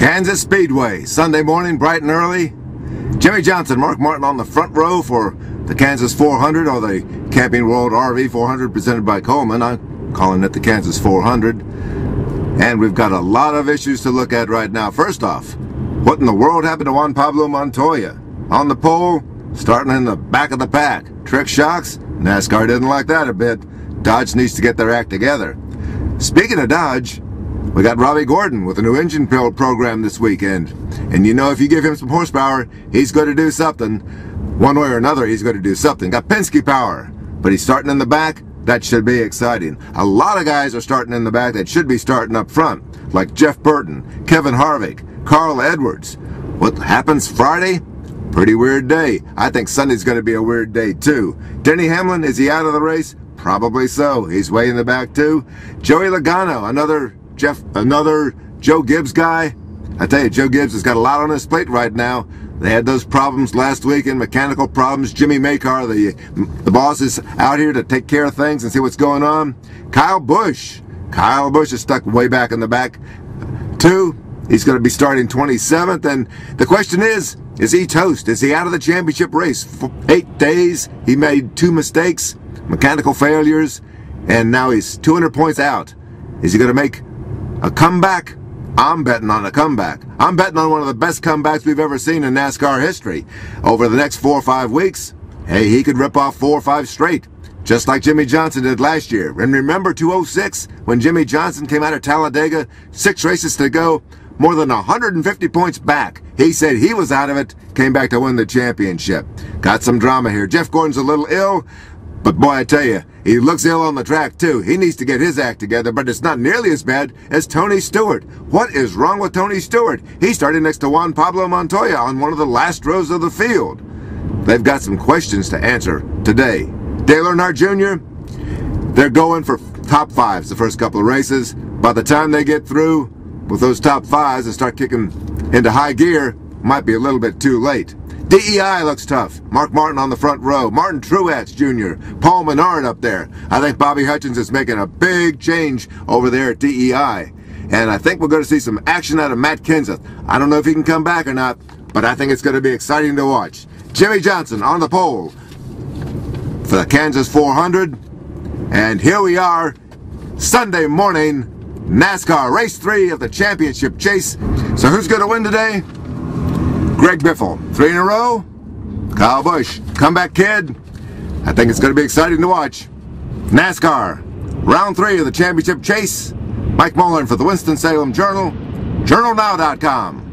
Kansas Speedway, Sunday morning, bright and early. Jimmy Johnson, Mark Martin on the front row for the Kansas 400, or the Camping World RV 400 presented by Coleman. I'm calling it the Kansas 400. And we've got a lot of issues to look at right now. First off, what in the world happened to Juan Pablo Montoya? On the pole, starting in the back of the pack. Trick shocks? NASCAR didn't like that a bit. Dodge needs to get their act together. Speaking of Dodge, we got Robbie Gordon with a new engine build program this weekend. And you know, if you give him some horsepower, he's going to do something. One way or another, he's going to do something. Got Penske power, but he's starting in the back. That should be exciting. A lot of guys are starting in the back that should be starting up front, like Jeff Burton, Kevin Harvick, Carl Edwards. What happens Friday? Pretty weird day. I think Sunday's going to be a weird day too. Denny Hamlin, is he out of the race? Probably so. He's way in the back too. Joey Logano, another Joe Gibbs guy. I tell you, Joe Gibbs has got a lot on his plate right now. They had those problems last weekend, mechanical problems. Jimmy Makar, the boss, is out here to take care of things and see what's going on. Kyle Busch. Kyle Busch is stuck way back in the back too. He's going to be starting 27th, and the question is he toast? Is he out of the championship race? For 8 days, he made 2 mistakes, mechanical failures, and now he's 200 points out. Is he going to make a comeback? I'm betting on a comeback. I'm betting on one of the best comebacks we've ever seen in NASCAR history. Over the next 4 or 5 weeks, hey, he could rip off 4 or 5 straight, just like Jimmy Johnson did last year. And remember 2006, when Jimmy Johnson came out of Talladega, 6 races to go, more than 150 points back. He said he was out of it, came back to win the championship. Got some drama here. Jeff Gordon's a little ill, but boy, I tell you, he looks ill on the track too. He needs to get his act together, but it's not nearly as bad as Tony Stewart. What is wrong with Tony Stewart? He started next to Juan Pablo Montoya on one of the last rows of the field. They've got some questions to answer today. Dale Earnhardt Jr., they're going for top 5s the first couple of races. By the time they get through with those top 5s and start kicking into high gear, might be a little bit too late. DEI looks tough. Mark Martin on the front row. Martin Truex Jr. Paul Menard up there. I think Bobby Hutchins is making a big change over there at DEI. And I think we're going to see some action out of Matt Kenseth. I don't know if he can come back or not, but I think it's going to be exciting to watch. Jimmy Johnson on the pole for the Kansas 400. And here we are, Sunday morning, NASCAR Race 3 of the championship chase. So who's going to win today? Greg Biffle, 3 in a row. Kyle Busch, comeback kid. I think it's going to be exciting to watch. NASCAR, round 3 of the championship chase. Mike Mulhern for the Winston-Salem Journal, journalnow.com.